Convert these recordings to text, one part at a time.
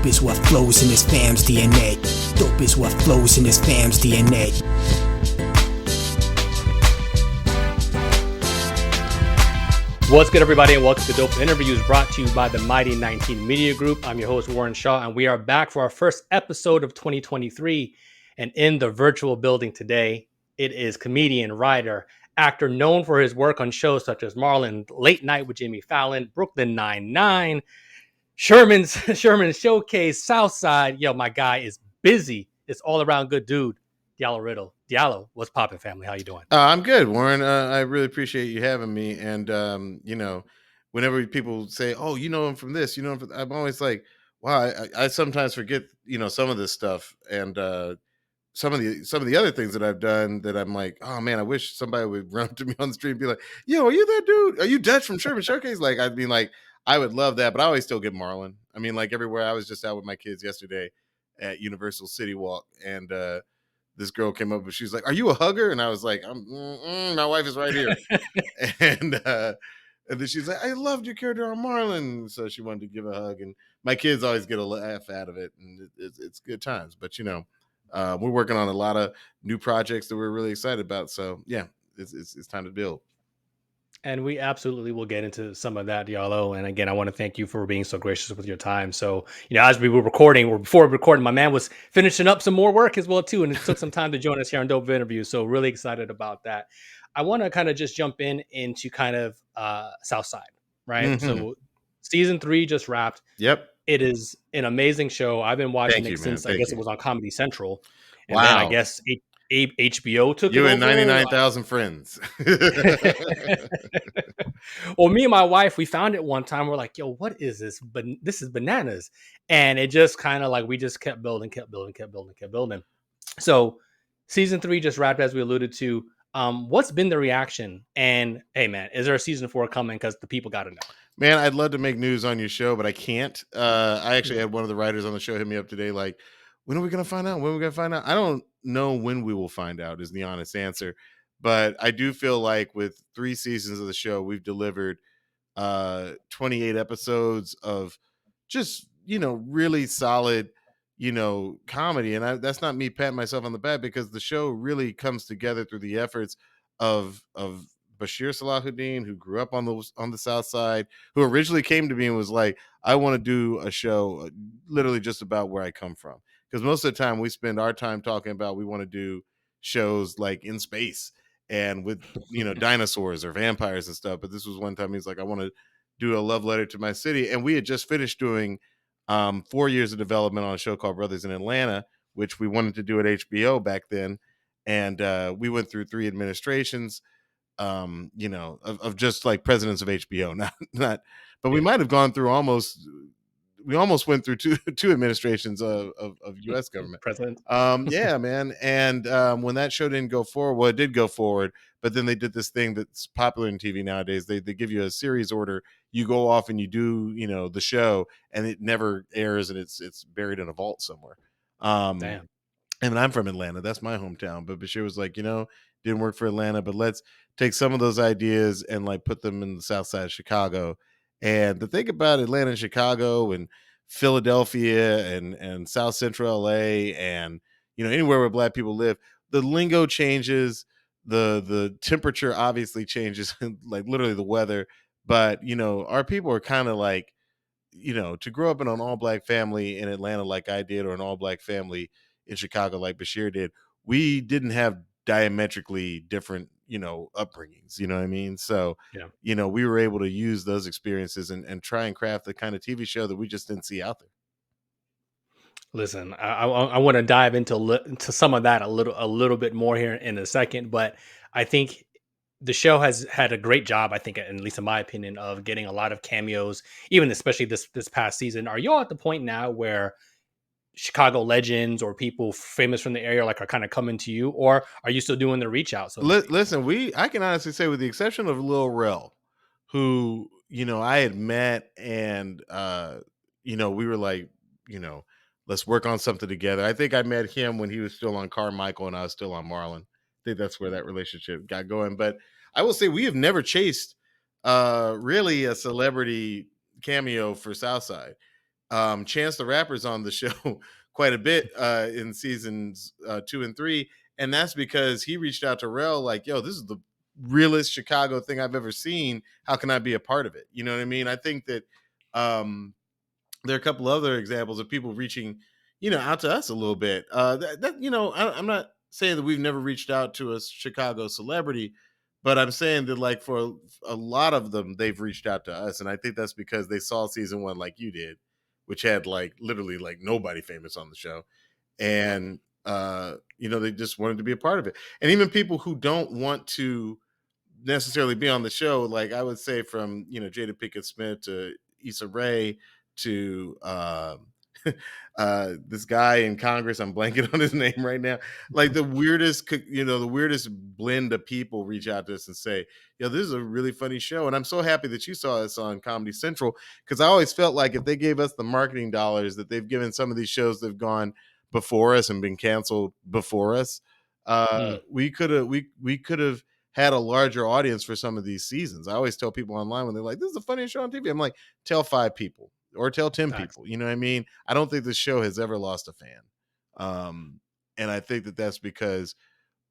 is what flows in this fam's DNA. Dope is what flows in this fam's DNA. What's good, everybody, and welcome to Dope Interviews, brought to you by the Mighty 19 Media Group. I'm your host, Warren Shaw, and we are back for our first episode of 2023. And in the virtual building today, it is comedian, writer, actor known for his work on shows such as Marlon, Late Night with Jimmy Fallon, Brooklyn Nine-Nine, Sherman's Showcase, Southside. Yo, my guy is busy. It's all around good dude. Diallo Riddle. Diallo, what's poppin', family? How you doing? I'm good, Warren. I really appreciate you having me. And whenever people say, "Oh, you know him from this," I'm always like, "Wow." I sometimes forget, some of this stuff, and some of the other things that I've done that I'm like, "Oh man, I wish somebody would run up to me on the street and be like, yo, are you that dude? Are you Dutch from Sherman Showcase?" Like, I'd be like, I would love that, but I always still get Marlon. I mean, like everywhere. I was just out with my kids yesterday at Universal City Walk, and this girl came up and she's like, "Are you a hugger?" And I was like, my wife is right here." And then she's like, "I loved your character on Marlon." So she wanted to give a hug, and my kids always get a laugh out of it, and it's good times. But we're working on a lot of new projects that we're really excited about. So yeah, it's time to build. And we absolutely will get into some of that, Diallo. And again, I want to thank you for being so gracious with your time. So, as we were recording, or before recording, my man was finishing up some more work as well, too. And it took some time to join us here on Dope Interviews. So really excited about that. I want to kind of just jump into kind of Southside, right? Mm-hmm. So season 3 just wrapped. Yep. It is an amazing show. I've been watching Thank it you, since, man. I guess Thank it you. was on Comedy Central. And Wow. then I guess HBO took you it and over. 99,000 friends. Well, me and my wife, we found it one time. We're like, "Yo, what is this? But this is bananas." And it just kind of like we just kept building. So season 3 just wrapped, as we alluded to. What's been the reaction? And hey, man, is there a season 4 coming? Because the people got to know. Man, I'd love to make news on your show, but I can't. I actually had one of the writers on the show hit me up today, like, "When are we going to find out? When are we going to find out?" I don't know when we will find out, is the honest answer. But I do feel like with 3 seasons of the show, we've delivered 28 episodes of just, really solid, comedy. And that's not me patting myself on the back, because the show really comes together through the efforts of Bashir Salahuddin, who grew up on the South Side, who originally came to me and was like, "I want to do a show literally just about where I come from." Because most of the time we spend our time talking about, we want to do shows like in space and with, dinosaurs or vampires and stuff. But this was one time he's like, "I want to do a love letter to my city." And we had just finished doing 4 years of development on a show called Brothers in Atlanta, which we wanted to do at HBO back then. And we went through 3 administrations, of just like presidents of HBO, not, but we might have gone through we almost went through two administrations of U.S. government. President. Yeah, man. And when that show didn't go forward, well, it did go forward, but then they did this thing that's popular in TV nowadays. They give you a series order. You go off and you do, the show, and it never airs, and it's buried in a vault somewhere. Damn. And I'm from Atlanta. That's my hometown. But Bashir was like, didn't work for Atlanta, but let's take some of those ideas and like put them in the South Side of Chicago. And the thing about Atlanta and Chicago and Philadelphia and South Central LA and, anywhere where Black people live, the lingo changes, the temperature obviously changes, like literally the weather. But, our people are kind of like, to grow up in an all Black family in Atlanta like I did, or an all Black family in Chicago like Bashir did, we didn't have diametrically different, upbringings, you know what I mean? So, Yeah. We were able to use those experiences and try and craft the kind of TV show that we just didn't see out there. Listen, I want to dive into some of that a little bit more here in a second, but I think the show has had a great job, I think, at least in my opinion, of getting a lot of cameos, even especially this past season. Are y'all at the point now where Chicago legends or people famous from the area are kind of coming to you, or are you still doing the reach out? So Listen, I can honestly say, with the exception of Lil Rel, who, I had met, and we were like, let's work on something together. I think I met him when he was still on Carmichael and I was still on Marlon. I think that's where that relationship got going. But I will say we have never chased really a celebrity cameo for Southside. Chance the Rapper's on the show quite a bit in seasons 2 and 3, and that's because he reached out to Rel like, "Yo, this is the realest Chicago thing I've ever seen. How can I be a part of it?" You know what I mean? I think that um, there are a couple other examples of people reaching, out to us a little bit. I'm not saying that we've never reached out to a Chicago celebrity, but I'm saying that like for a lot of them, they've reached out to us, and I think that's because they saw season 1 like you did, which had like literally like nobody famous on the show, and they just wanted to be a part of it. And even people who don't want to necessarily be on the show, like I would say from Jada Pinkett Smith to Issa Rae to this guy in Congress, I'm blanking on his name right now. Like the weirdest blend of people reach out to us and say, "Yo, this is a really funny show," and I'm so happy that you saw us on Comedy Central, because I always felt like if they gave us the marketing dollars that they've given some of these shows that have gone before us and been canceled before us, Mm, we could have had a larger audience for some of these seasons. I always tell people online when they're like, "This is the funniest show on TV." I'm like, tell 5 people or tell 10 facts. people. You know what I mean? I don't think this show has ever lost a fan. Um, and I think that that's because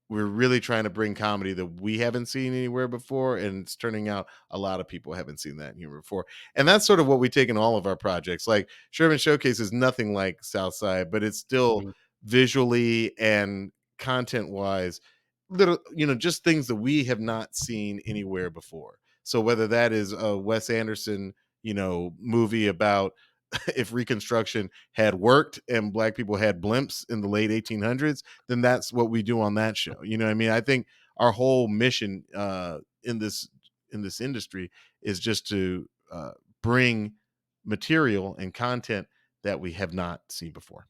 we're really trying to bring comedy that we haven't seen anywhere before, and it's turning out a lot of people haven't seen that here before. And that's sort of what we take in all of our projects. Like Sherman Showcase is nothing like Southside, but it's still Mhm. visually and content wise little, just things that we have not seen anywhere before. So whether that is a Wes Anderson movie about if Reconstruction had worked and black people had blimps in the late 1800s, then that's what we do on that show. You know what I mean? I think our whole mission in this industry is just to bring material and content that we have not seen before.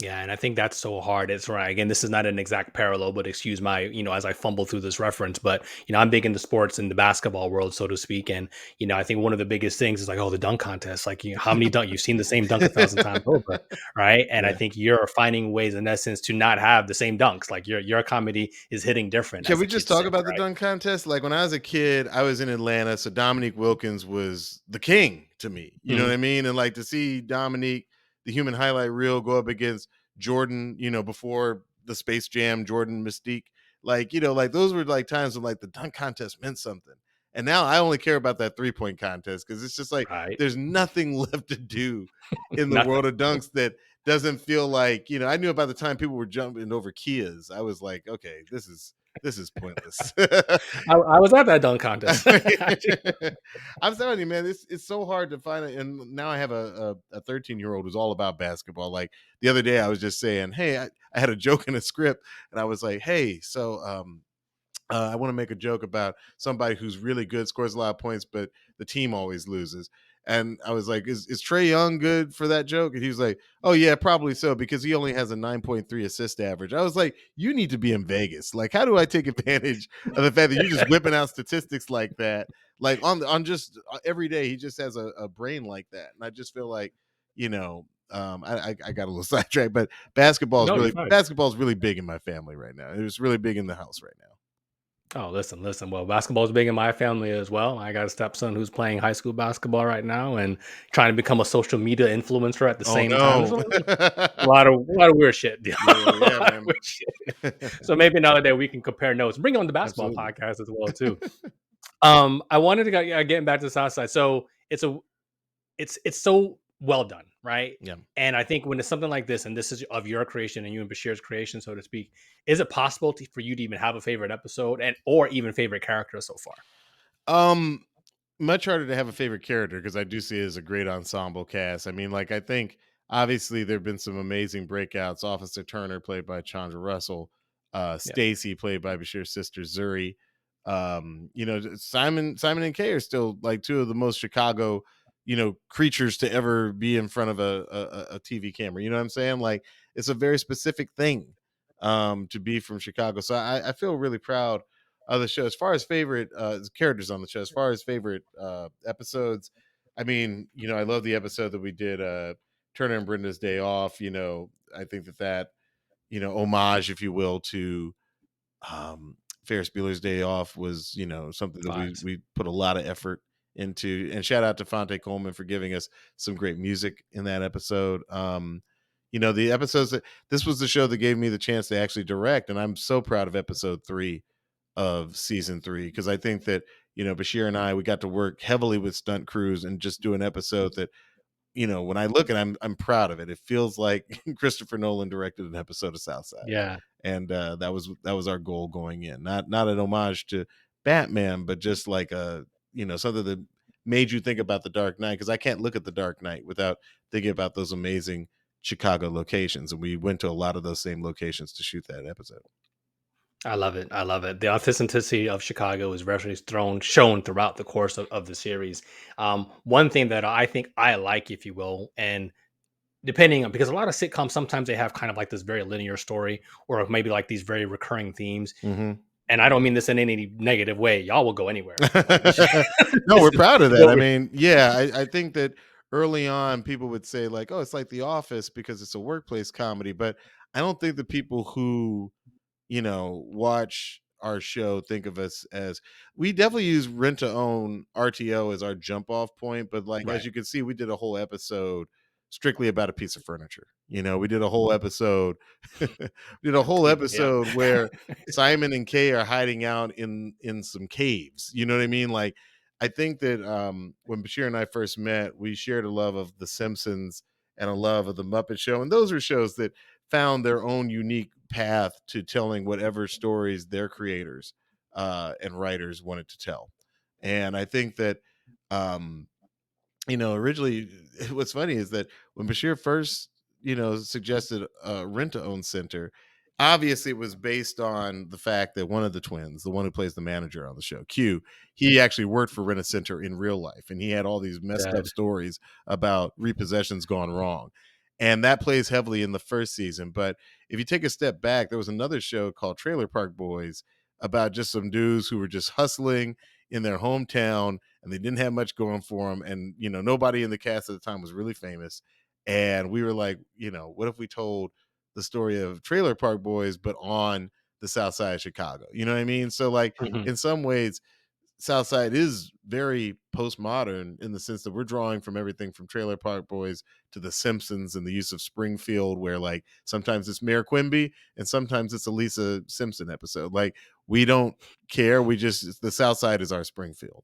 Yeah, and I think that's so hard. It's right. Again, this is not an exact parallel, but excuse my, as I fumble through this reference, but I'm big into sports in the basketball world, so to speak. And, I think one of the biggest things is like, oh, the dunk contest. Like, how many dunk you've seen the same dunk 1,000 times over, right? And I Yeah. think you're finding ways in essence to not have the same dunks. Like your comedy is hitting different, Can as the we just kids talk say, about the right? dunk contest? Like when I was a kid, I was in Atlanta, so Dominique Wilkins was the king to me. You know what Mhm. I mean? And like to see Dominique, the human highlight reel, go up against Jordan, before the Space Jam Jordan mystique, like like those were like times when like the dunk contest meant something. And now I only care about that 3-point contest because it's just like Right. there's nothing left to do in the Nothing. world of dunks that doesn't feel like I knew about the time people were jumping over Kias. I was like, okay, this is pointless. I was at that dunk contest. Actually. I'm telling you, man, it's so hard to find it. And now I have a 13-year-old who's all about basketball. Like the other day, I was just saying, hey, I had a joke in a script, and I was like, hey, so I want to make a joke about somebody who's really good, scores a lot of points, but the team always loses. And I was like, is Trey Young good for that joke? And he was like, oh, yeah, probably so, because he only has a 9.3 assist average. I was like, you need to be in Vegas. Like, how do I take advantage of the fact that you're just whipping out statistics like that? Like, on just every day, he just has a brain like that. And I just feel like, I got a little sidetracked, but No, you're fine. basketball is really big in my family right now. It was really big in the house right now. Oh, listen, listen. Well, basketball is big in my family as well. I got a stepson who's playing high school basketball right now and trying to become a social media influencer at the Oh same time. There's no. a lot of weird shit. A Yeah, lot of man. weird shit. So maybe another day we can compare notes. Bring on the basketball Absolutely. podcast as well too. I wanted to get, yeah, getting back to the South Side. So it's so well done, right? Yeah. And I think when it's something like this, and this is of your creation and you and Bashir's creation, so to speak, is it possible for you to even have a favorite episode and or even favorite character so far? Um, Much harder to have a favorite character because I do see it as a great ensemble cast. I mean, like I think obviously there have been some amazing breakouts. Officer Turner, played by Chandra Russell, Yeah, Stacy, played by Bashir's sister Zuri. Simon and Kay are still like two of the most Chicago, creatures to ever be in front of a TV camera. You know what I'm saying? Like it's a very specific thing to be from Chicago. So I feel really proud the show. As far as favorite characters on the show, as far as favorite episodes, I mean, I love the episode that we did, Turner and Brenda's Day Off. I think that homage, if you will, to Ferris Bueller's Day Off was something that we facts. we put a lot of effort into. And shout out to Fonte Coleman for giving us some great music in that episode. The episodes that this was the show that gave me the chance to actually direct, and I'm so proud of episode 3 of season 3, because I think that Bashir and we got to work heavily with stunt crews and just do an episode that when I look at it, I'm proud of it. It feels like Christopher Nolan directed an episode of Southside. Yeah. And that was our goal going in. Not an homage to Batman, but just like something that made you think about the Dark Knight, because I can't look at the Dark Knight without thinking about those amazing Chicago locations. And we went to a lot of those same locations to shoot that episode. I love it. I love it. The authenticity of Chicago is shown throughout the course of the series. One thing that I think I like, if you will, and depending on, because a lot of sitcoms, sometimes they have kind of like this very linear story, or maybe like these very recurring themes. Mm-hmm. And I don't mean this in any negative way. Y'all will go anywhere. No, we're proud of that. I mean, yeah, I think that early on people would say like, oh, it's like The Office because it's a workplace comedy. But I don't think the people who watch our show think of us as, we definitely use rent to own RTO as our jump off point. But like, Right. as you can see, we did a whole episode strictly about a piece of furniture. We did a whole episode, Yeah. where Simon and Kay are hiding out in some caves. You know what I mean? Like, I think that when Bashir and I first met, we shared a love of The Simpsons and a love of The Muppet Show. And those are shows that found their own unique path to telling whatever stories their creators and writers wanted to tell. And I think that, originally, what's funny is that when Bashir first, suggested a rent to own center, obviously it was based on the fact that one of the twins, the one who plays the manager on the show, Q, he actually worked for Rent a Center in real life. And he had all these messed up stories about repossessions gone wrong. And that plays heavily in the first season. But if you take a step back, there was another show called Trailer Park Boys about just some dudes who were just hustling in their hometown, and they didn't have much going for them. And, nobody in the cast at the time was really famous. And we were like, what if we told the story of Trailer Park Boys, but on the South Side of Chicago? You know what I mean? So like, Mhm. in some ways, Southside is very postmodern in the sense that we're drawing from everything from Trailer Park Boys to The Simpsons and the use of Springfield, where like sometimes it's Mayor Quimby and sometimes it's a Lisa Simpson episode. Like, we don't care. The Southside is our Springfield.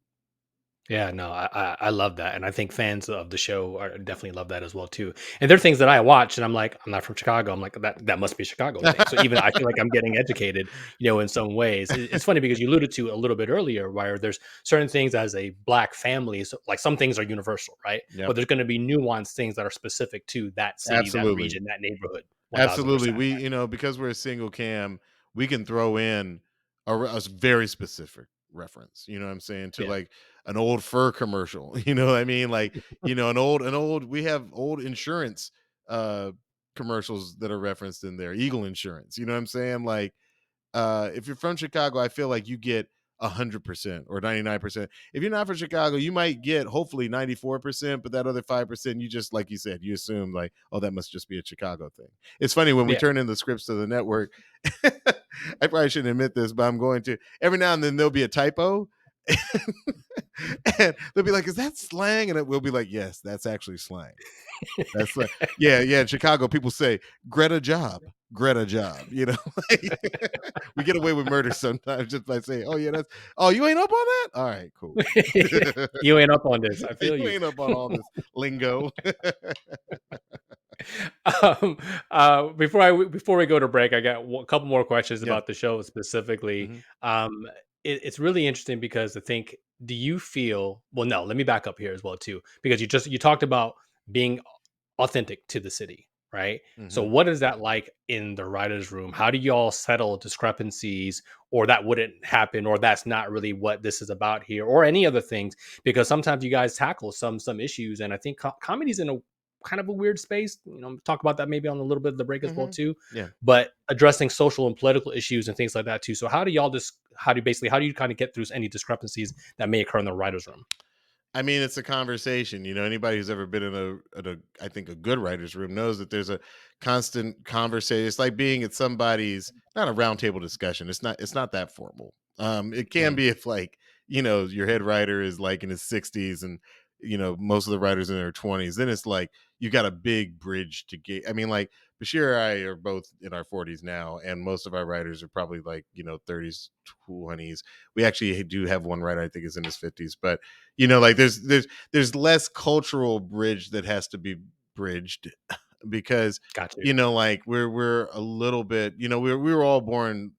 Yeah, no, I love that, and I think fans of the show are definitely love that as well too. And there are things that I watch, and I'm like, I'm not from Chicago. I'm like, that must be a Chicago thing. So even I feel like I'm getting educated, in some ways. It's funny because you alluded to a little bit earlier where there's certain things as a Black family, so like some things are universal, right? Yep. But there's going to be nuanced things that are specific to that city, that Absolutely. region, that neighborhood. Absolutely. 1000%. We, because we're a single cam, we can throw in a very specific reference, you know what I'm saying, to Yeah. like an old fur commercial, you know what I mean? Like, we have old insurance commercials that are referenced in there, Eagle Insurance, you know what I'm saying? Like, if you're from Chicago, I feel like you get 100% or 99%. If you're not from Chicago, you might get hopefully 94%, but that other 5%, you just, like you said, you assume like, oh, that must just be a Chicago thing. It's funny when we Yeah. turn in the scripts to the network. I probably shouldn't admit this, but I'm going to. Every now and then there'll be a typo. And they'll be like, is that slang? And it will be like, yes, that's actually slang. That's like, yeah. In Chicago, people say Greta job. We get away with murder sometimes just by saying, oh yeah, you ain't up on that? All right, cool. You ain't up on this. I feel You you. ain't up on all this lingo. Before we go to break, I got a couple more questions Yeah. about the show specifically. Mhm. It's really interesting because I think, do you feel? Well, no, let me back up here as well too, because you talked about being authentic to the city, right? So, Mhm. what is that like in the writers' room? How do y'all settle discrepancies, or that wouldn't happen, or that's not really what this is about here, or any other things? Because sometimes you guys tackle some issues, and I think comedy's in a kind of a weird space. Talk about that maybe on a little bit of the break as well Mhm. too. Yeah. But addressing social and political issues and things like that too. So how do y'all just how do you kind of get through any discrepancies that may occur in the writers' room? I mean, it's a conversation. Anybody who's ever been I think a good writer's room knows that there's a constant conversation. It's like being at somebody's, not a roundtable discussion. It's not that formal. It can Mm. be if like, your head writer is like in his 60s and most of the writers in their 20s, then it's like you got a big bridge to get. I mean, like Bashir and I are both in our 40s now, and most of our writers are probably like 30s, 20s. We actually do have one writer I think is in his 50s, but like there's less cultural bridge that has to be bridged because Got you. like we're a little bit, we were all born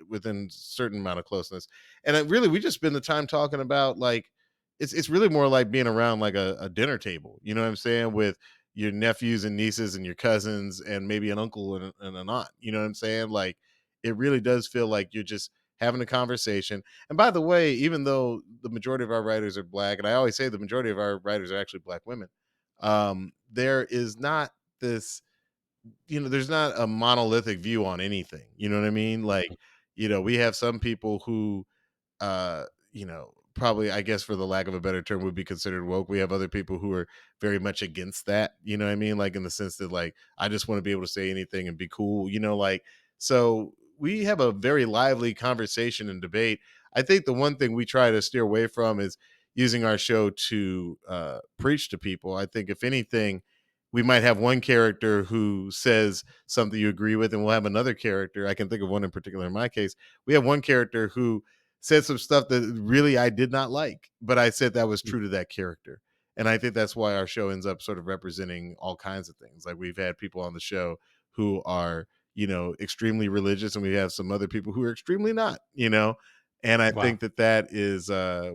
within a certain amount of closeness, and really we just spend the time talking about like it's really more like being around like a dinner table, you know what I'm saying, with your nephews and nieces and your cousins and maybe an uncle and an aunt, you know what I'm saying, like it really does feel like you're just having a conversation. And by the way, even though the majority of our writers are black, and I always say the majority of our writers are actually black women, there is not this, there's not a monolithic view on anything. You know what I mean? Like, we have some people who, probably, I guess, for the lack of a better term, would be considered woke. We have other people who are very much against that. You know what I mean? Like, in the sense that, like, I just want to be able to say anything and be cool, like, so we have a very lively conversation and debate. I think the one thing we try to steer away from is using our show to preach to people. I think, if anything, we might have one character who says something you agree with, and we'll have another character. I can think of one in particular in my case. We have one character who said some stuff that really I did not like, but I said that was true to that character. And I think that's why our show ends up sort of representing all kinds of things. Like, we've had people on the show who are, extremely religious, and we have some other people who are extremely not, and I Wow. think that is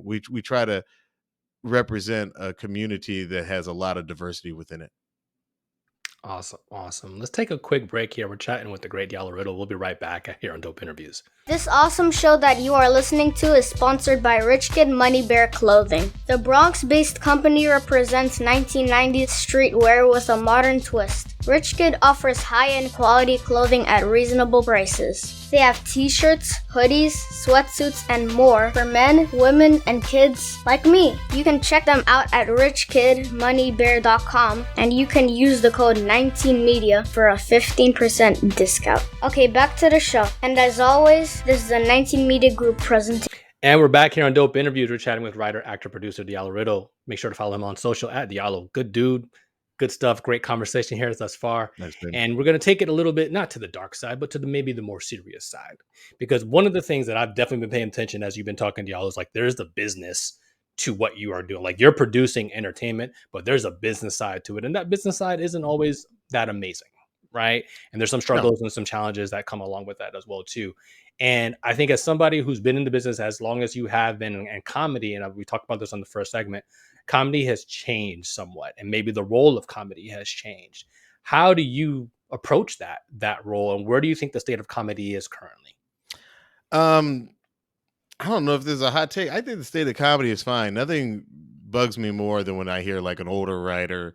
we try to represent a community that has a lot of diversity within it. Awesome. Awesome. Let's take a quick break here. We're chatting with the great Diallo Riddle. We'll be right back here on Dope Interviews. This awesome show that you are listening to is sponsored by Rich Kid Money Bear Clothing. The Bronx-based company represents 1990s streetwear with a modern twist. Rich Kid offers high-end quality clothing at reasonable prices. They have t-shirts, hoodies, sweatsuits, and more for men, women, and kids like me. You can check them out at richkidmoneybear.com, and you can use the code 19media for a 15% discount. Okay, back to the show. And as always, this is a 19 Media Group presentation. And we're back here on Dope Interviews. We're chatting with writer, actor, producer Diallo Riddle. Make sure to follow him on social at Diallo. Good dude. Good stuff. Great conversation here thus far. Nice, baby. And we're going to take it a little bit, not to the dark side, but to maybe the more serious side. Because one of the things that I've definitely been paying attention as you've been talking to Diallo is like, there's the business to what you are doing. Like, you're producing entertainment, but there's a business side to it. And that business side isn't always that amazing, right? And there's some struggles and some challenges that come along with that as well, too. And I think, as somebody who's been in the business as long as you have been, and comedy, and we talked about this on the first segment, comedy has changed somewhat, and maybe the role of comedy has changed. How do you approach that role, and where do you think the state of comedy is currently? I don't know if this is a hot take. I think the state of comedy is fine. Nothing bugs me more than when I hear like an older writer,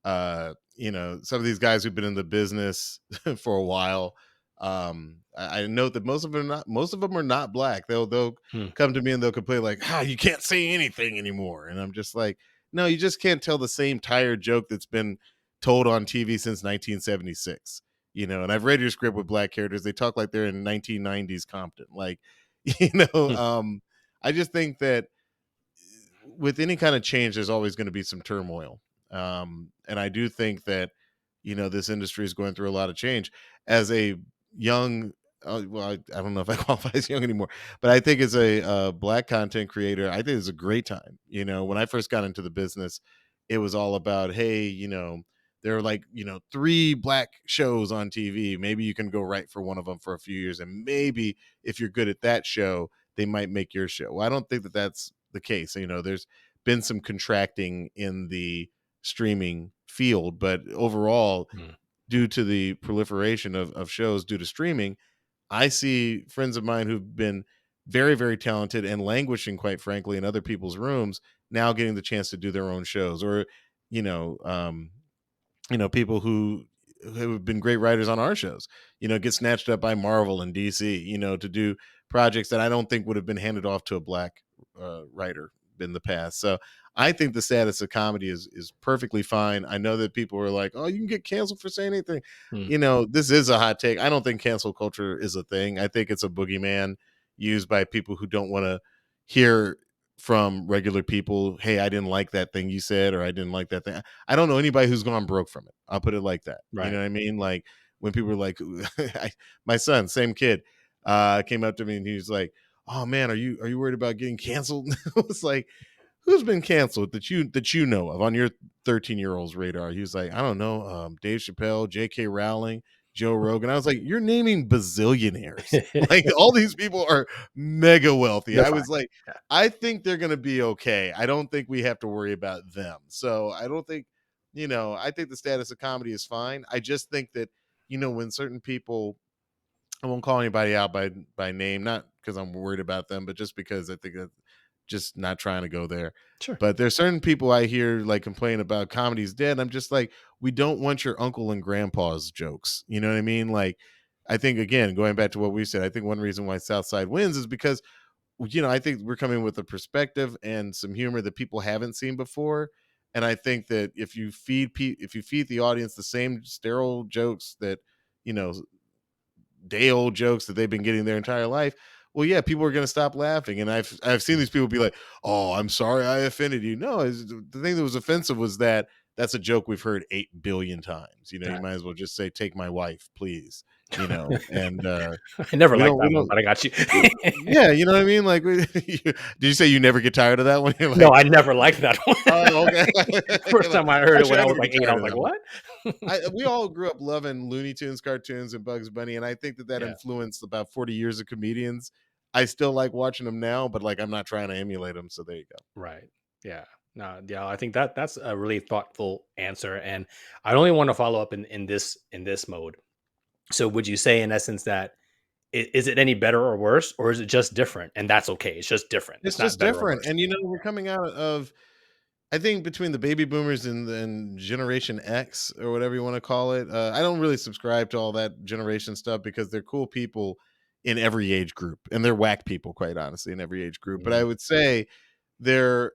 some of these guys who've been in the business for a while. I note that most of them are not black. They'll come to me and they'll complain like, you can't say anything anymore. And I'm just like, no, you just can't tell the same tired joke that's been told on TV since 1976. And I've read your script with black characters. They talk like they're in 1990s Compton. Like, I just think that with any kind of change, there's always going to be some turmoil. And I do think that, this industry is going through a lot of change. As a young, I don't know if I qualify as young anymore, but I think as a black content creator, I think it's a great time. When I first got into the business, it was all about, hey, there are like, 3 black shows on TV. Maybe you can go write for one of them for a few years. And maybe if you're good at that show, they might make your show. Well, I don't think that that's the case. There's been some contracting in the streaming field, but overall, due to the proliferation of shows due to streaming, I see friends of mine who've been very, very talented and languishing, quite frankly, in other people's rooms now getting the chance to do their own shows, or, people who have been great writers on our shows, get snatched up by Marvel and DC, to do projects that I don't think would have been handed off to a black writer in the past. So I think the status of comedy is perfectly fine. I know that people are like, oh, you can get canceled for saying anything. This is a hot take. I don't think cancel culture is a thing. I think it's a boogeyman used by people who don't want to hear from regular people. Hey, I didn't like that thing you said, or I didn't like that thing. I don't know anybody who's gone broke from it. I'll put it like that. You know Right. what I mean? Like when people were like, my son, same kid, came up to me and he was like, "Oh man, are you worried about getting canceled?" I was like, "Who's been canceled that you know of on your 13-year-old's radar?" He was like, "I don't know, Dave Chappelle, J.K. Rowling, Joe Rogan." I was like, "You're naming bazillionaires. Like all these people are mega wealthy." They're I fine. was like, Yeah. I think they're gonna be okay. I don't think we have to worry about them. So I don't think, I think the status of comedy is fine. I just think that, when certain people, I won't call anybody out by name, not because I'm worried about them, but just because I think that just not trying to go there. Sure. But there's certain people I hear like complain about comedy's dead. I'm just like, we don't want your uncle and grandpa's jokes. You know what I mean? Like, I think again, going back to what we said, I think one reason why Southside wins is because, I think we're coming with a perspective and some humor that people haven't seen before. And I think that if you feed the audience the same sterile jokes that, you know, day old jokes that they've been getting their entire life, well, yeah, people are going to stop laughing. And I've seen these people be like, "Oh, I'm sorry, I offended you." No, the thing that was offensive was that that's a joke we've heard 8 billion times. You might as well just say, "Take my wife, please." And I never we liked don't, that one, but I got you. yeah, you know what I mean. Like, did you say you never get tired of that one? You're No, like, I never liked that one. oh, okay. First You're like, time I heard it when actually, I I was never like get 8, I tired was of like, that one. "What?" We all grew up loving Looney Tunes cartoons and Bugs Bunny, and I think that Yeah. influenced about 40 years of comedians. I still like watching them now, but like I'm not trying to emulate them. So there you go. Right. Yeah. No, yeah, I think that's a really thoughtful answer. And I only want to follow up in this mode. So would you say in essence that is it any better or worse, or is it just different? And that's okay. It's just different. It's It's not just better or different, worse. and we're coming out of, I think, between the baby boomers and Generation X or whatever you want to call it. I don't really subscribe to all that generation stuff because they're cool people in every age group, and they're whack people, quite honestly, in every age group. But I Mhm. would say they're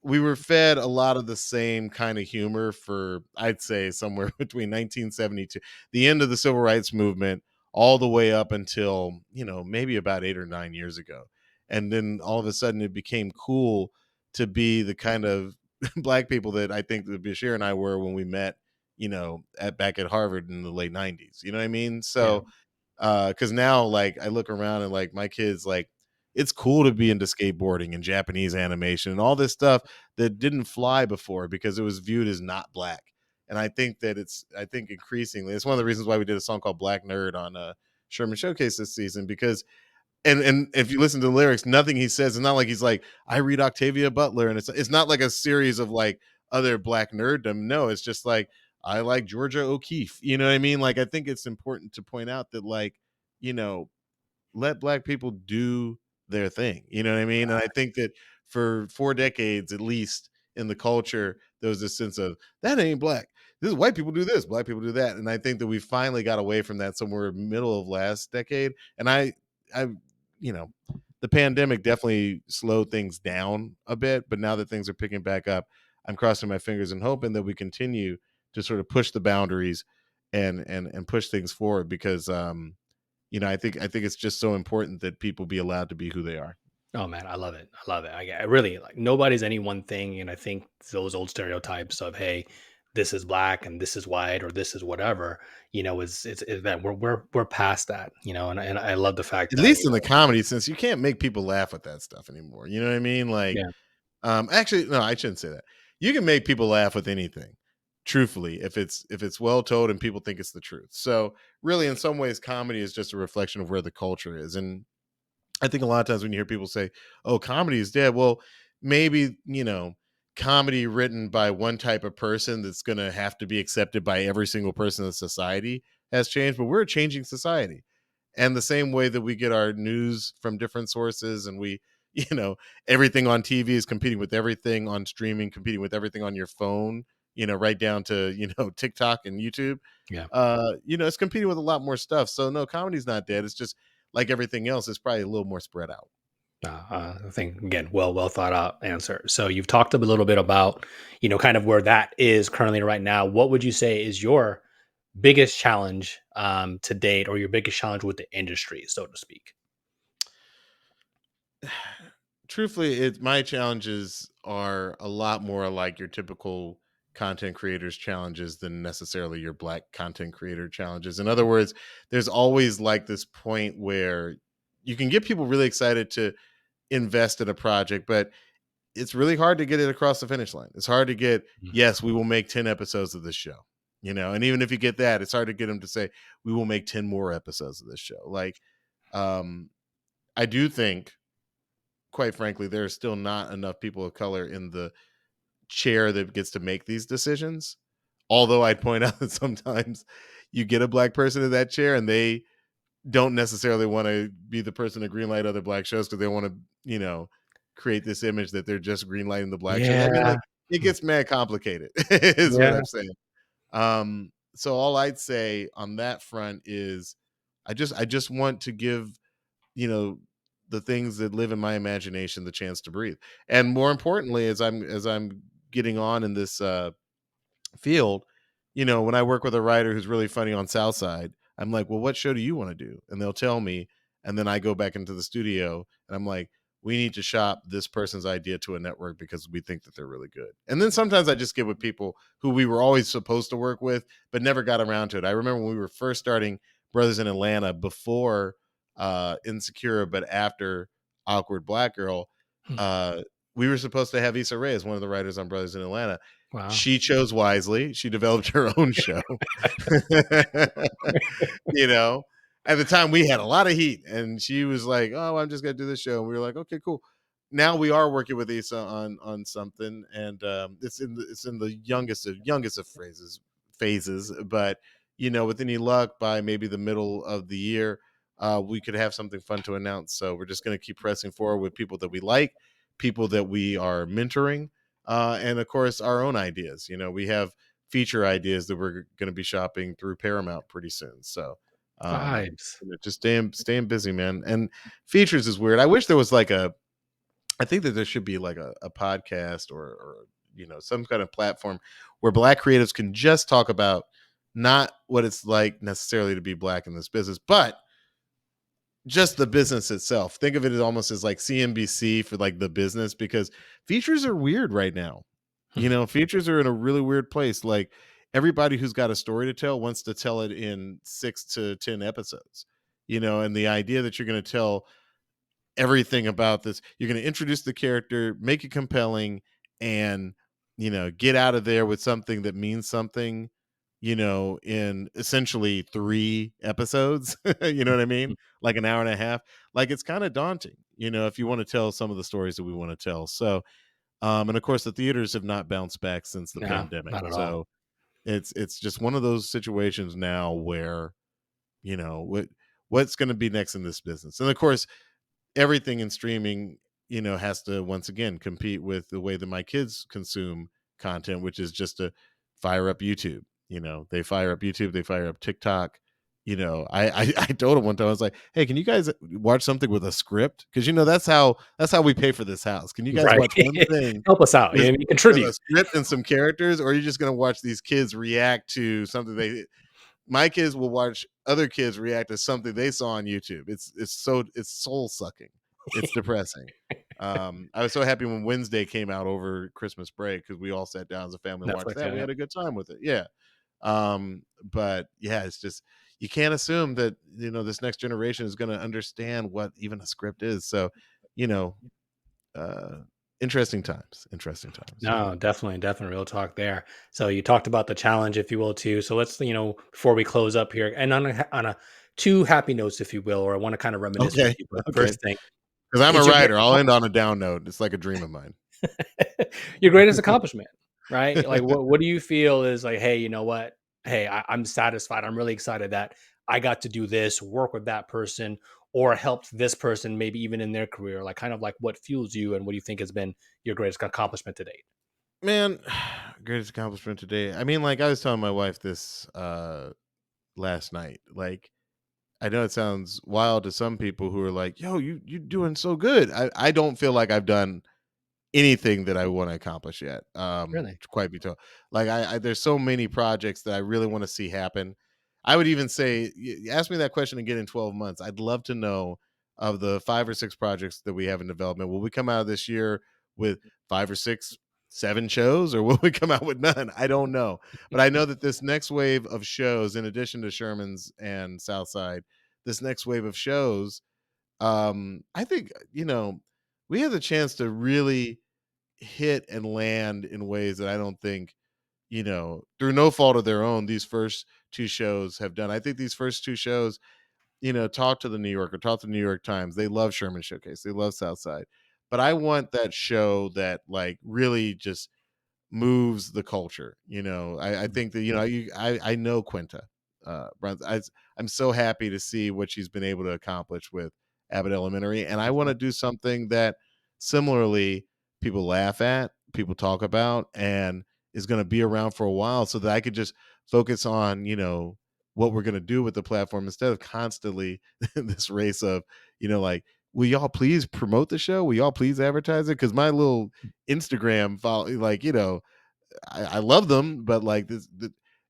we were fed a lot of the same kind of humor for, I'd say, somewhere between 1972, the end of the civil rights movement, all the way up until, maybe about 8 or 9 years ago. And then all of a sudden it became cool to be the kind of black people that I think that Bashir and I were when we met, back at Harvard in the late 90s. You know what I mean? Yeah. So because now, like, I look around and like my kids, like, it's cool to be into skateboarding and Japanese animation and all this stuff that didn't fly before because it was viewed as not black. And I think increasingly it's one of the reasons why we did a song called Black Nerd on Sherman Showcase this season, because and if you listen to the lyrics, nothing he says, it's not like he's like, I read Octavia Butler, and it's not like a series of like other black nerddom. No, it's just like, I like Georgia O'Keeffe. You know what I mean? Like, I think it's important to point out that, like, you know, let black people do their thing. You know what I mean? And I think that for 4 decades at least in the culture, there was this sense of, that ain't black. This is white people do this, black people do that. And I think that we finally got away from that somewhere middle of last decade. And I, you know, the pandemic definitely slowed things down a bit, but now that things are picking back up, I'm crossing my fingers and hoping that we continue to sort of push the boundaries and push things forward, because I think it's just so important that people be allowed to be who they are. Oh man, I love it. I love it. I really like nobody's any one thing, and I think those old stereotypes of hey, this is black and this is white or this is whatever, is that we're past that, and I love the fact At that least in the comedy sense, you can't make people laugh with that stuff anymore. You know what I mean? Like, yeah, actually, no, I shouldn't say that. You can make people laugh with anything, truthfully, if it's well told and people think it's the truth. So really, in some ways, comedy is just a reflection of where the culture is. And I think a lot of times when you hear people say, "Oh, comedy is dead," well, maybe, comedy written by one type of person that's going to have to be accepted by every single person in society has changed, but we're a changing society. And the same way that we get our news from different sources, and we, you know, everything on TV is competing with everything on streaming, competing with everything on your phone, right down to, TikTok and YouTube. yeah. It's competing with a lot more stuff. So no, comedy's not dead. It's just like everything else, it's probably a little more spread out. I think again, well thought out answer. So you've talked a little bit about, kind of where that is currently right now. What would you say is your biggest challenge to date, or your biggest challenge with the industry, so to speak? truthfully, my challenges are a lot more like your typical content creators challenges than necessarily your black content creator challenges. In other words, there's always like this point where you can get people really excited to invest in a project, but it's really hard to get it across the finish line. It's hard to get, Mhm. yes, we will make 10 episodes of this show, and even if you get that, it's hard to get them to say, we will make 10 more episodes of this show. Like, I do think, quite frankly, there are still not enough people of color in the chair that gets to make these decisions. Although I'd point out that sometimes you get a black person in that chair and they don't necessarily want to be the person to greenlight other black shows because they want to, create this image that they're just greenlighting the black shows. I mean, Yeah. like, it gets mad complicated, is what Yeah. I'm saying. So all I'd say on that front is I just want to give, you know, the things that live in my imagination the chance to breathe. And more importantly, as I'm getting on in this field, when I work with a writer who's really funny on Southside, I'm like, well, what show do you want to do? And they'll tell me. And then I go back into the studio and I'm like, we need to shop this person's idea to a network because we think that they're really good. And then sometimes I just get with people who we were always supposed to work with, but never got around to it. I remember when we were first starting Brothers in Atlanta before Insecure, but after Awkward Black Girl, Hmm. we were supposed to have Issa Rae as one of the writers on Brothers in Atlanta. Wow. She chose wisely. She developed her own show. you know, at the time we had a lot of heat, and she was like, "Oh, I'm just gonna do this show." And we were like, "Okay, cool." Now we are working with Issa on something, and it's in the youngest of phases. But with any luck, by maybe the middle of the year, we could have something fun to announce. So we're just gonna keep pressing forward with people that we like, people that we are mentoring, and of course our own ideas. We have feature ideas that we're going to be shopping through Paramount pretty soon. So Vibes. just staying busy, man. And features is weird. I wish there was like I think that there should be like a podcast or some kind of platform where black creatives can just talk about not what it's like necessarily to be black in this business, but just the business itself. Think of it as almost as like CNBC for like the business, because features are weird right now. Features are in a really weird place. Like, everybody who's got a story to tell wants to tell it in 6 to 10 episodes. And the idea that you're going to tell everything about this, you're going to introduce the character, make it compelling, and get out of there with something that means something, in essentially 3 episodes. You know what I mean? Like an hour and a half. Like, it's kind of daunting, if you want to tell some of the stories that we want to tell. So and of course the theaters have not bounced back since the No, pandemic. not at all. So it's just one of those situations now where what's going to be next in this business. And of course everything in streaming has to once again compete with the way that my kids consume content, which is just to fire up YouTube. They fire up YouTube, they fire up TikTok. I told him one time, I was like, hey, can you guys watch something with a script? Because that's how we pay for this house. Can you guys Right. watch one thing Help us out. with You contribute. a script and some characters, or are you just gonna watch these kids react to something my kids will watch other kids react to something they saw on YouTube. It's soul sucking. It's depressing. I was so happy when Wednesday came out over Christmas break because we all sat down as a family and watched Netflix, that. We yeah. had a good time with it. Yeah. But yeah, it's just, you can't assume that this next generation is going to understand what even a script is. So, you know, uh, interesting times. No, definitely real talk there. So you talked about the challenge, if you will, too. So let's, before we close up here, and on a two happy notes, if you will, or I want to kind of reminisce with Okay. you. But Okay. first thing, Because I'm a is your writer. I'll end on a down note. It's like a dream of mine. your greatest accomplishment, right? Like, what do you feel is like, hey, you know what? Hey, I'm satisfied. I'm really excited that I got to do this, work with that person, or helped this person, maybe even in their career. Like, kind of like what fuels you, and what do you think has been your greatest accomplishment to date? Man, greatest accomplishment today. I mean, like, I was telling my wife this last night. Like, I know it sounds wild to some people who are like, yo, you doing so good. I don't feel like I've done anything that I want to accomplish yet. Really? To quite be told. Like, I there's so many projects that I really want to see happen. I would even say, ask me that question again in 12 months. I'd love to know of the 5 or 6 projects that we have in development. Will we come out this year with 5 or 6, 7 shows, or will we come out with none? I don't know. But I know that this next wave of shows, in addition to Sherman's and Southside, this next wave of shows, I think, we have the chance to really hit and land in ways that I don't think, through no fault of their own, these first 2 shows have done. I think these first 2 shows, talk to the New Yorker, talk to the New York Times. They love Sherman Showcase. They love Southside. But I want that show that like really just moves the culture. I think that, I know Quinta. I'm so happy to see what she's been able to accomplish with Abbott Elementary. And I want to do something that similarly people laugh at, people talk about, and is going to be around for a while, so that I could just focus on, what we're going to do with the platform instead of constantly this race of, like, will y'all please promote the show? Will y'all please advertise it? Because my little Instagram follow, like, I love them, but like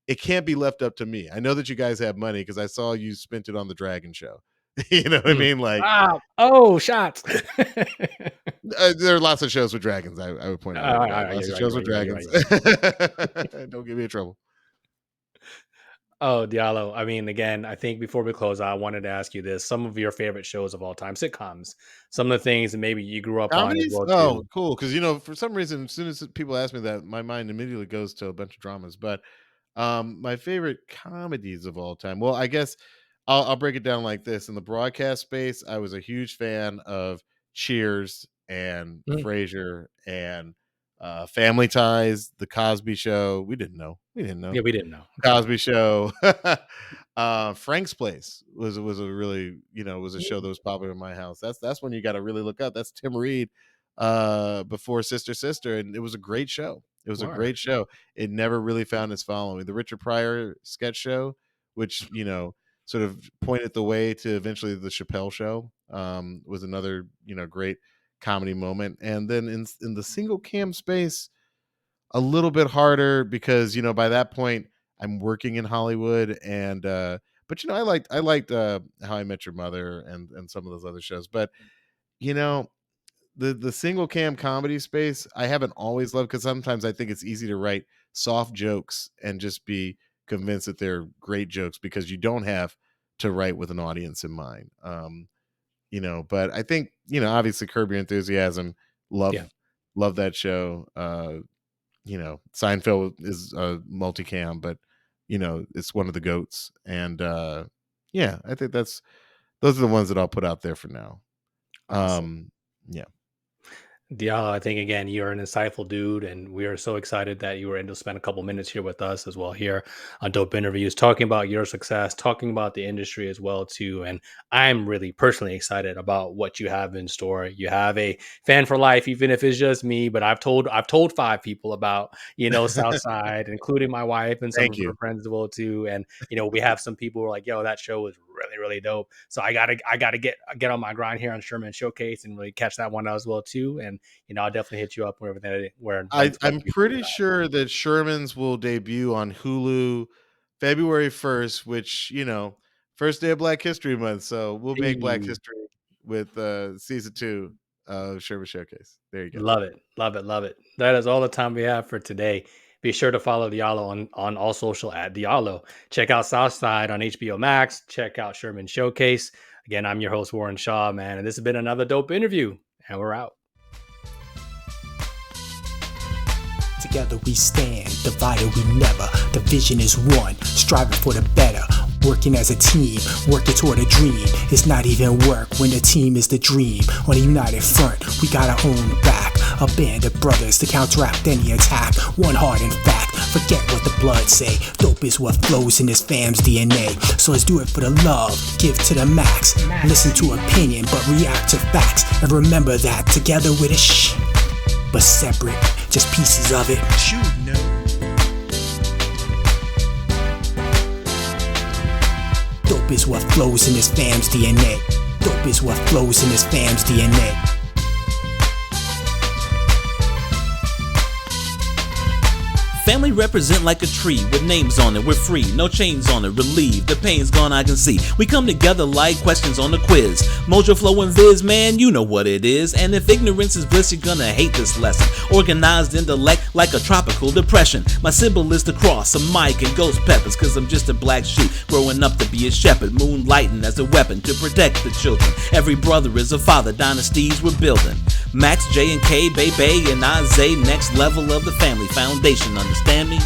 it can't be left up to me. I know that you guys have money because I saw you spent it on the Dragon show. You know what I mean? Like, wow. Oh, shots. There are lots of shows with dragons. I would point out. Lots of shows with dragons. Don't get me in trouble. Oh, Diallo. I mean, again, I think before we close out, I wanted to ask you this. Some of your favorite shows of all time, sitcoms, some of the things that maybe you grew up Comedies? on as well, too. Cool. Because, for some reason, as soon as people ask me that, my mind immediately goes to a bunch of dramas. But my favorite comedies of all time. Well, I guess I'll break it down like this. In the broadcast space, I was a huge fan of Cheers and Frasier and Family Ties, The Cosby Show. We didn't know. Yeah, we didn't know. Cosby Show. Frank's Place was a really, was a show that was popular in my house. That's when you got to really look up. That's Tim Reed before Sister, and it was a great show. It was a great show. It never really found its following. The Richard Pryor sketch show, which, sort of pointed the way to eventually the Chappelle Show, was another, great comedy moment. And then in the single cam space, a little bit harder because, by that point I'm working in Hollywood, and but I liked How I Met Your Mother and some of those other shows. But the single cam comedy space I haven't always loved, because sometimes I think it's easy to write soft jokes and just be convinced that they're great jokes because you don't have to write with an audience in mind. But I think, obviously Curb Your Enthusiasm, love that show. Seinfeld is multicam, but it's one of the goats. And I think those are the ones that I'll put out there for now. Awesome. Yeah. Diallo, I think, again, you're an insightful dude, and we are so excited that you were able to spend a couple minutes here with us as well here on Dope Interviews, talking about your success, talking about the industry as well, too. And I'm really personally excited about what you have in store. You have a fan for life, even if it's just me, but I've told 5 people about, Southside, including my wife and some of her friends as well, too. And, we have some people who are like, yo, that show was really, really dope. So I gotta get on my grind here on Sherman Showcase and really catch that one out as well, too. And I'll definitely hit you up where I'm pretty sure that Sherman's will debut on Hulu February 1st, which, first day of Black History Month. So we'll make Black History with season 2 of Sherman Showcase. There you go. Love it. Love it. Love it. That is all the time we have for today. Be sure to follow Diallo on all social at Diallo. Check out Southside on HBO Max. Check out Sherman Showcase. Again, I'm your host, Warren Shaw, man. And this has been another dope interview. And we're out. Together we stand, divided we never. The vision is one, striving for the better. Working as a team, working toward a dream. It's not even work when the team is the dream. On a united front, we got our own back. A band of brothers to counteract any attack. One heart in fact, forget what the blood say. Dope is what flows in this fam's DNA. So let's do it for the love, give to the max. Listen to opinion, but react to facts. And remember that together with a shh, but separate, just pieces of it. Dope is what flows in this fam's DNA. Dope is what flows in this fam's DNA. Family represent like a tree with names on it. We're free, no chains on it, relieved. The pain's gone, I can see. We come together like questions on the quiz. Mojo Flow and Viz, man, you know what it is. And if ignorance is bliss, you're gonna hate this lesson. Organized intellect like a tropical depression. My symbol is the cross, a mic and ghost peppers. Cause I'm just a black sheep growing up to be a shepherd. Moonlighting as a weapon to protect the children. Every brother is a father, dynasties we're building. Max, J and K, Bay, and Isaiah, next level of the family foundation, understand me?